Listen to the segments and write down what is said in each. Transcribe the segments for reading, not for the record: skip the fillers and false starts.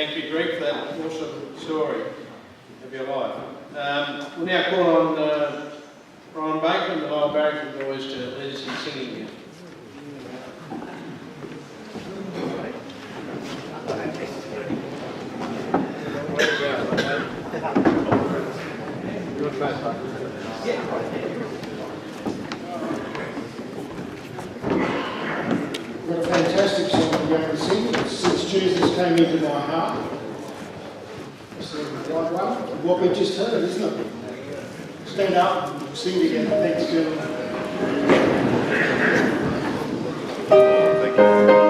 Thank you, Greg, for that awesome story of your life. We'll now call on Brian Baker and the Lower Barrington boys to lead us in singing again. What a fantastic song we're going to sing. It's Since Jesus Came Into My Heart. It's the right one. What we just heard, isn't it? Stand up and sing together. Thanks, gentlemen. Thank you.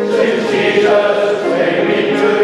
Since Jesus came into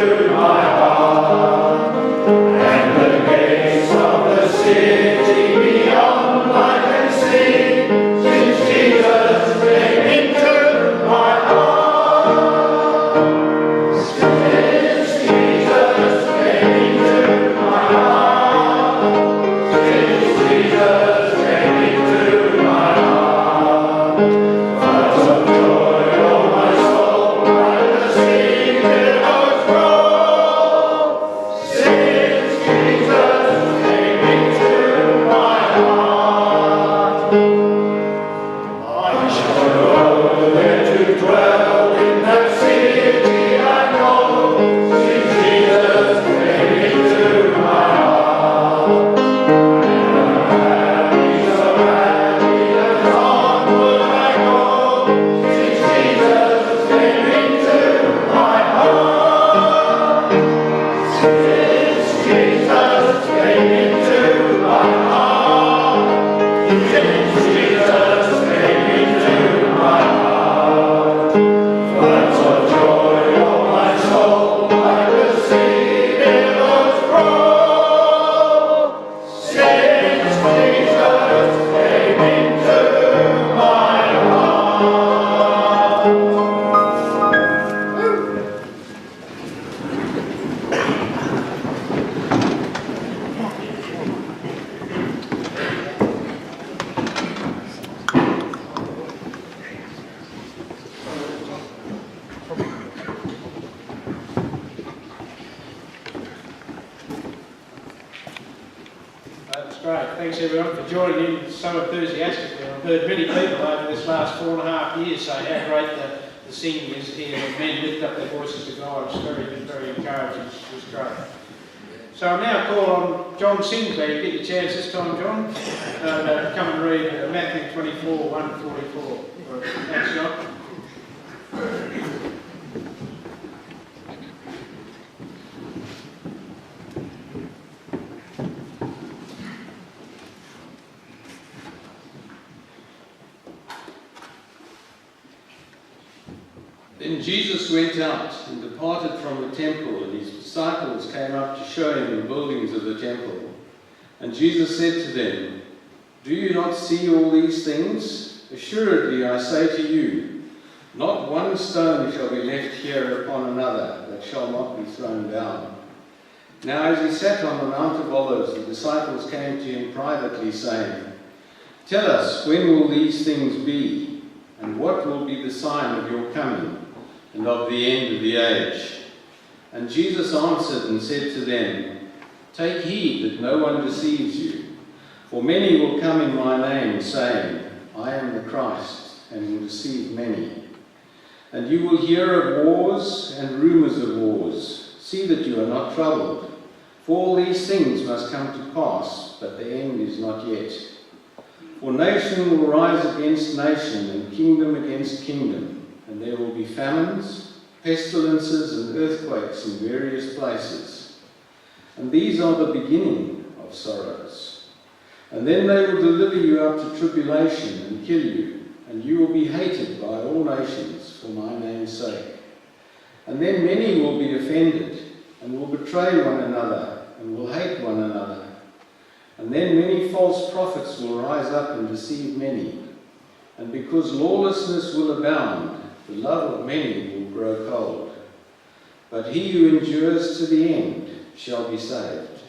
great. Thanks everyone for joining in so enthusiastically. I've heard many people over this last 4.5 years say how great the singing is here. The men lift up their voices to God. It's very, very encouraging. It's great. So I now call on John Sinclair. You get your chance this time, John. Come and read Matthew 24, 1-44. Thanks, John. Then Jesus went out and departed from the temple, and his disciples came up to show him the buildings of the temple. And Jesus said to them, "Do you not see all these things? Assuredly I say to you, not one stone shall be left here upon another that shall not be thrown down." Now as he sat on the Mount of Olives, the disciples came to him privately, saying, "Tell us, when will these things be? And what will be the sign of your coming and of the end of the age?" And Jesus answered and said to them, "Take heed that no one deceives you. For many will come in my name, saying, 'I am the Christ,' and will deceive many. And you will hear of wars and rumours of wars. See that you are not troubled. For all these things must come to pass, but the end is not yet. For nation will rise against nation, and kingdom against kingdom. And there will be famines, pestilences, and earthquakes in various places. And these are the beginning of sorrows. And then they will deliver you up to tribulation and kill you, and you will be hated by all nations for my name's sake. And then many will be offended, and will betray one another, and will hate one another. And then many false prophets will rise up and deceive many. And because lawlessness will abound, the love of many will grow cold. But he who endures to the end shall be saved.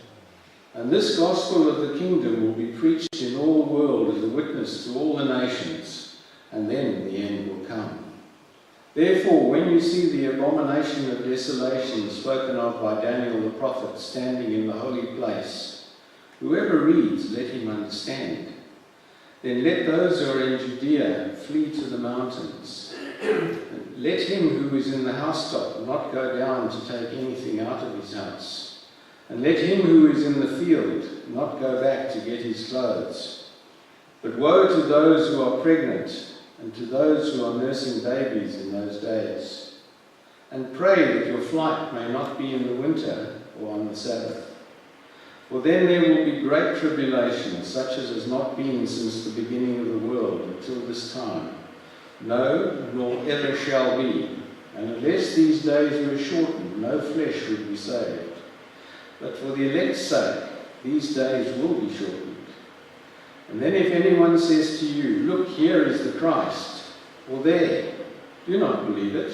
And this gospel of the kingdom will be preached in all the world as a witness to all the nations, and then the end will come. Therefore, when you see the abomination of desolation spoken of by Daniel the prophet standing in the holy place, whoever reads, let him understand. Then let those who are in Judea flee to the mountains. Let him who is in the housetop not go down to take anything out of his house. And let him who is in the field not go back to get his clothes. But woe to those who are pregnant and to those who are nursing babies in those days. And pray that your flight may not be in the winter or on the Sabbath. For then there will be great tribulation, such as has not been since the beginning of the world until this time. No, nor ever shall be. And unless these days were shortened, no flesh would be saved. But for the elect's sake, these days will be shortened. And then if anyone says to you, "Look, here is the Christ," or "There," do not believe it.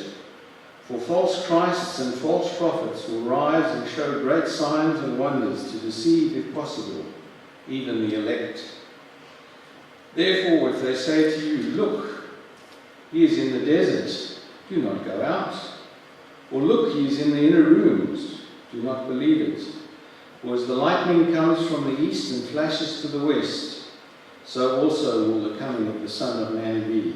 For false Christs and false prophets will rise and show great signs and wonders to deceive, if possible, even the elect. Therefore, if they say to you, "Look, he is in the desert," do not go out. Or, "Look, he is in the inner rooms," do not believe it. For as the lightning comes from the east and flashes to the west, so also will the coming of the Son of Man be.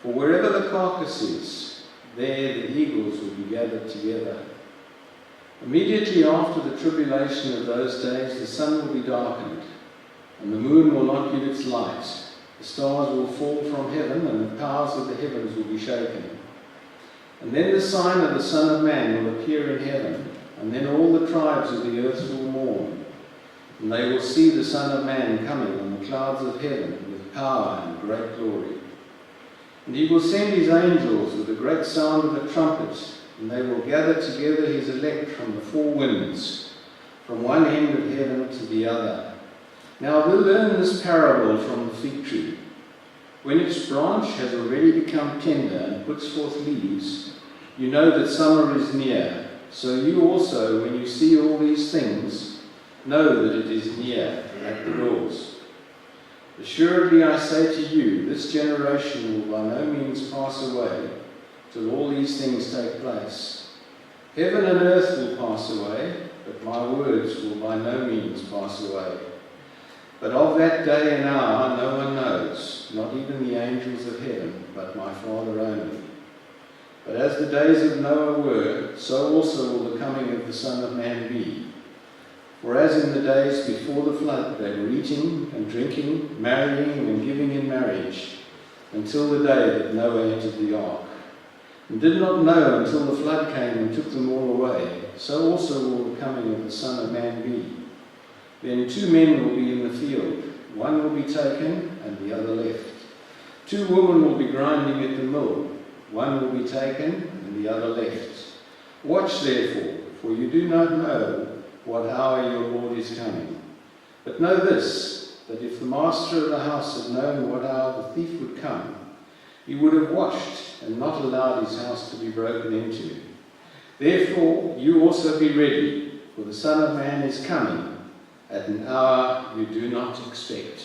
For wherever the carcass is, there the eagles will be gathered together. Immediately after the tribulation of those days, the sun will be darkened, and the moon will not give its light. The stars will fall from heaven, and the powers of the heavens will be shaken. And then the sign of the Son of Man will appear in heaven, and then all the tribes of the earth will mourn. And they will see the Son of Man coming on the clouds of heaven with power and great glory. And he will send his angels with a great sound of a trumpet, and they will gather together his elect from the four winds, from one end of heaven to the other. Now we'll learn this parable from the fig tree. When its branch has already become tender and puts forth leaves, you know that summer is near. So you also, when you see all these things, know that it is near at the doors. Assuredly I say to you, this generation will by no means pass away till all these things take place. Heaven and earth will pass away, but my words will by no means pass away. But of that day and hour no one knows, not even the angels of heaven, but my Father only. But as the days of Noah were, so also will the coming of the Son of Man be. For as in the days before the flood they were eating and drinking, marrying and giving in marriage, until the day that Noah entered the ark, and did not know until the flood came and took them all away, so also will the coming of the Son of Man be. Then 2 men will be in the field, one will be taken and the other left. 2 women will be grinding at the mill, one will be taken and the other left. Watch therefore, for you do not know what hour your Lord is coming. But know this, that if the master of the house had known what hour the thief would come, he would have watched and not allowed his house to be broken into. Therefore you also be ready, for the Son of Man is coming at an hour you do not expect.